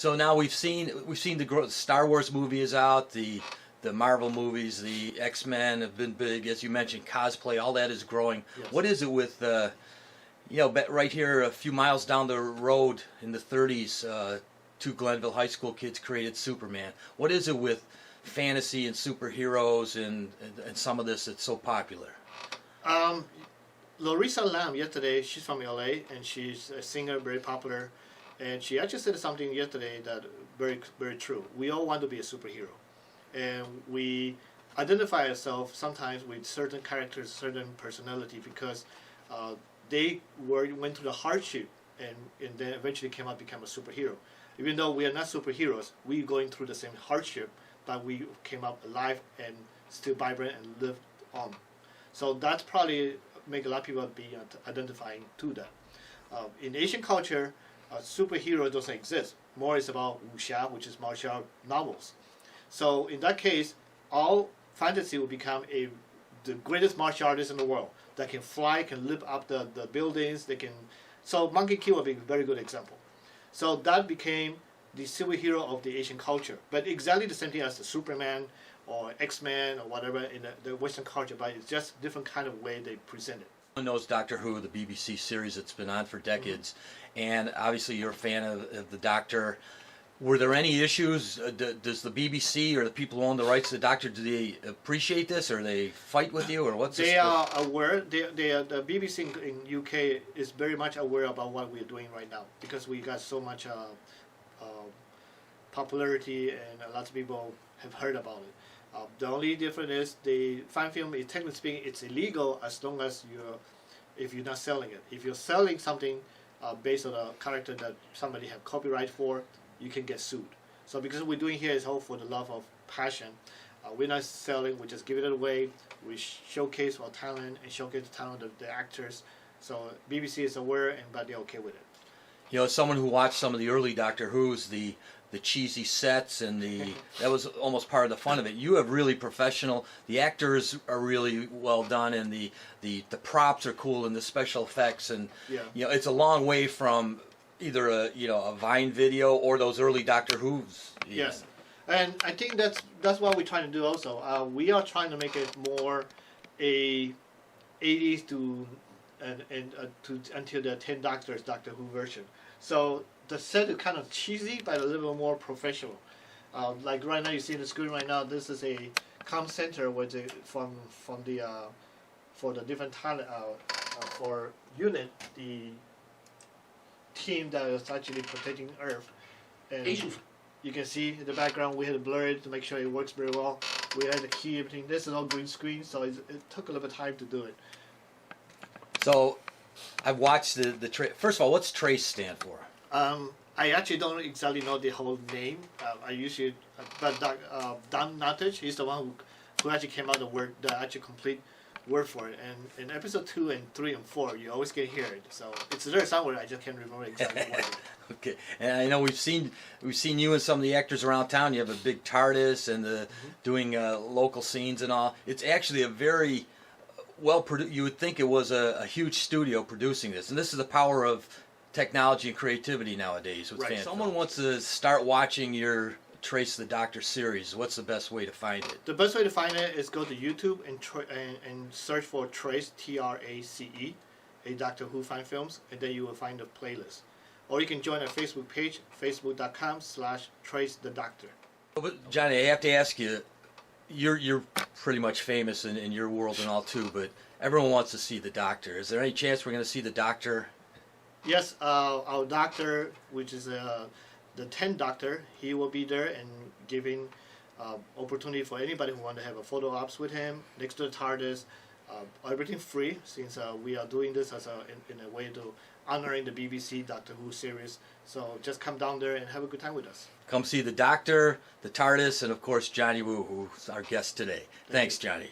So now we've seen the Star Wars movie is out, the Marvel movies, the X-Men have been big, as you mentioned, cosplay, all that is growing. Yes. What is it with, right here a few miles down the road in the 30s, two Glenville High School kids created Superman. What is it with fantasy and superheroes and some of this that's so popular? Larissa Lamb yesterday, she's from LA and she's a singer, very popular, and she actually said something yesterday that very very true. We all want to be a superhero, and we identify ourselves sometimes with certain characters, certain personality because they went through the hardship and then eventually came out become a superhero. Even though we are not superheroes, we going through the same hardship, but we came out alive and still vibrant and lived on. So that's probably make a lot of people be identifying to that. In Asian culture, superhero doesn't exist. More is about wuxia, which is martial art novels. So in that case, all fantasy will become the greatest martial artist in the world that can fly, can lift up the buildings. They can. So Monkey King would be a very good example. So that became the superhero of the Asian culture, but exactly the same thing as the Superman or X-Men or whatever in the Western culture, but it's just different kind of way they present it. Everyone knows Doctor Who, the BBC series that's been on for decades, and obviously you're a fan of the Doctor. Were there any issues? Does the BBC or the people who own the rights to the Doctor, do they appreciate this, or they fight with you, or what's They are aware. The BBC in UK is very much aware about what we're doing right now because we got so much popularity and lots of people have heard about it. The only difference is the fan film is technically speaking it's illegal as long as if you're not selling it. If you're selling something based on a character that somebody have copyright for, you can get sued. So because what we're doing here is all for the love of passion. We're not selling, we just give it away. We showcase our talent and showcase the talent of the actors. So BBC is aware, but they're okay with it. You know, as someone who watched some of the early Doctor Who's, the cheesy sets and that was almost part of the fun of it. You have really professional. The actors are really well done, and the props are cool, and the special effects, and it's a long way from either a Vine video or those early Doctor Who's. Yes, and I think that's what we're trying to do. Also, we are trying to make it more a 80s to until the 10 Doctors Doctor Who version. So the set is kind of cheesy, but a little bit more professional. Like right now, you see on the screen right now. This is a comm center where from the for the different talent for unit the team that is actually protecting Earth. And you can see in the background we had to blur it to make sure it works very well. We had to key everything. This is all green screen, so it took a little bit of time to do it. So, I've watched the first of all, what's TRACE stand for? I actually don't exactly know the whole name. I usually, but Don Knowledge, he's the one who actually came out the actual complete word for it. And in episode 2 and 3 and 4, you always can hear it. So it's there somewhere. I just can't remember exactly what it is. Okay, and I know we've seen you and some of the actors around town. You have a big TARDIS and doing local scenes and all. It's actually a very well produced. You would think it was a huge studio producing this, and this is the power of technology and creativity nowadays with fans. Someone wants to start watching your Trace the Doctor series. What's the best way to find it? The best way to find it is go to YouTube and search for Trace, TRACE, a Doctor Who fan films, and then you will find the playlist. Or you can join our Facebook page, facebook.com/TraceTheDoctor. But Johnny, I have to ask you, you're pretty much famous in your world and all too, but everyone wants to see the Doctor. Is there any chance we're going to see the Doctor? Yes, our Doctor, which is the 10th Doctor, he will be there and giving opportunity for anybody who want to have a photo ops with him next to the TARDIS. Everything free, since we are doing this as in a way to honoring the BBC Doctor Who series. So just come down there and have a good time with us. Come see the Doctor, the TARDIS, and of course Johnny Wu, who's our guest today. Thanks, Johnny.